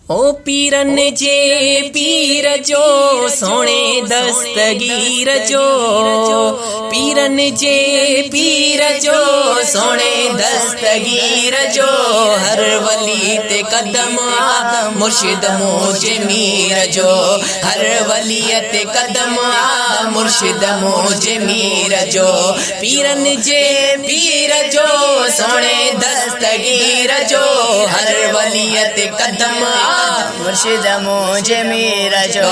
ओ पीरन जे पीर जो सोने दस्तगीर जो, पीरन जे पीर जो सोने दस्तगीर जो, हर वली ते कदम आ मुर्शिद मुझे मीर जो, हर वली ते कदम आ मुर्शिद मुझे मीर जो, पीरन जे पीर जो सोने दस्तगीर जो, हर वली ते कदम आ मुर्शिद मुझे मीर जो,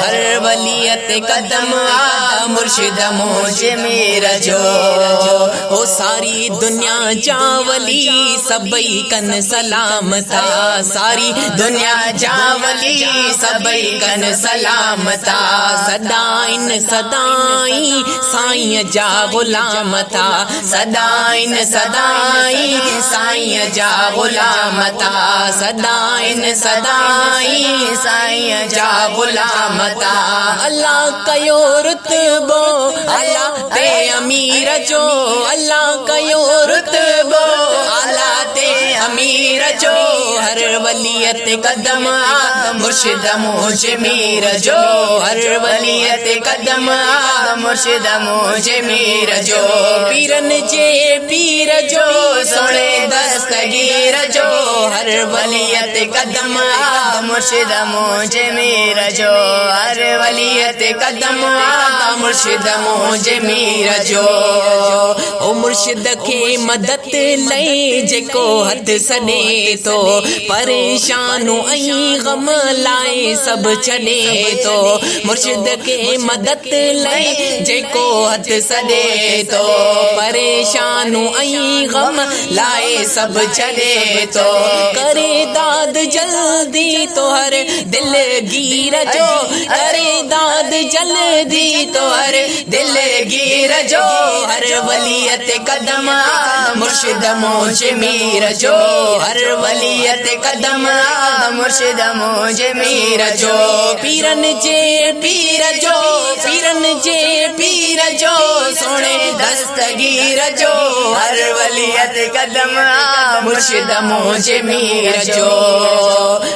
हर वलियत कदम आ मुर्शिद मुझे मीर जो। ओ सारी दुनिया जावली सबई कन सलाम था, सारी दुनिया जावली सबई कन सलाम था, सदाइन सदाई साईं जा गुलाम था, सदाइन सदाई साईं जा गुलाम था, सदाइन सदाई साईं जा गुलाम था। अल्लाह कयो रुतबो अल्लाह ते अमीर जो, अल्लाह कयो रुतबो अल्लाह ते अमीर जो, हर वलियत कदम आ मुर्शिद मुझे मीर जो, हर वलियत कदम आ मुर्शिद मुझे मीर जो, पीरन जे पीर जो सोने दस्तगीर जो, हर वलियत कदम आ मुर्शिद मुझे मीर जो, हर वलियत कदम आ मुर्शिद मुझे मीर जो। ओ मुर्शिद के मदद लई जेको हथ सॾे तो, परेशानू ऐं गम लाए सब छॾे तो, मुर्शिद के मदद लई जेको हथ सॾे तो, परेशानू ऐं गम लाए सब छॾे तो, करे दाद जल्दी तो हर दिल गीर जो, करे दाद जल्दी तो हर दिल गीर जो, हर वलियत कदम आ मुर्शिद मुझे मीर जो, हर वलियत कदम आ मुर्शिद मुझे मीर जो, पीरन जे पीर जो, पीरन जे पीर जो सोने दस्तगीर जो, हर वलियत कदम आ मुर्शिद मुझे मीर जो।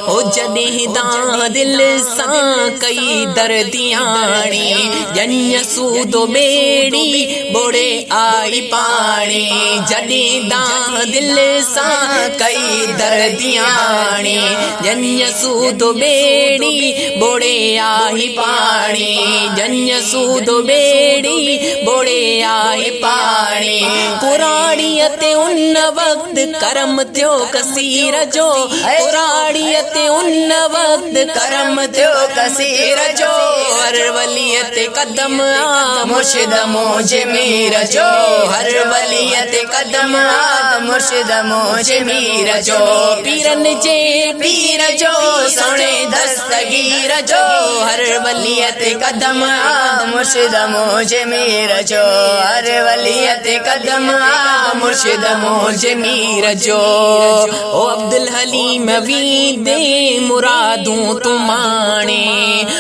ओ जॾहिं दा दिल सां कई दर्दियाणी, जन्य सूदो बेड़ी बोड़े आई पानी, जॾहिं दा दिल सां कई दर्दियाणी, जन्य सूदो बेड़ी बोड़े आई पानी, जन्य सूदो बेड़ी बोड़े आई पानी, पुराणीअ ते उन वक्त करम थियो कसीर जो, पुराणीअ ते उन वक्त करम थियो कसीर जो, हर वलियत कदम आ मुर्शिद मुझे मीर जो, हर वलियत कदम आ मुर्शिद मुझे मीर जो, पीरन जे पीर जो सोने दस्तगीर जो, हर वलियत कदम आ मुर्शिद मुझे मीर जो, हर वलियत कदम आ मुर्शिद मुझे मीर जो। ओ अब्दुल हलीम वी दे मुरादूं तुमाणे,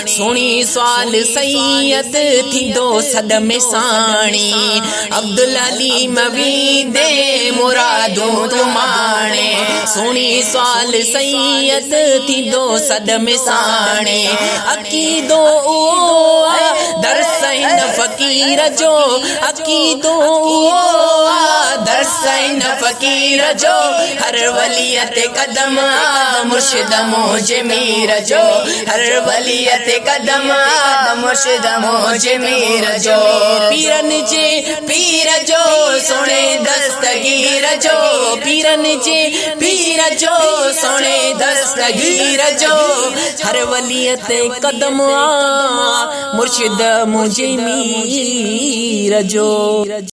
सुणी सवाल सैयद थींदो सद में साणी, अब्दुल हलीम वी दे मुरादूं तुमाणे, सुणी सवाल सैयद थींदो सद में साणे, अकीदो दर्स हिन फ़कीर जो, अकीदो दर्स हिन फ़कीर जो, हर वलियत कदम आ मुर्शिद मुझे मीर जो, हर वलियत कदम आ मुर्शिद मुझे मीर जो, पीरन जे पीर जो सोने दस्तगीर जो, पीरन जे पीर जो सोने दस्तगीर जो, हर वलियत कदम आ मुर्शिद मुझे मीर जो।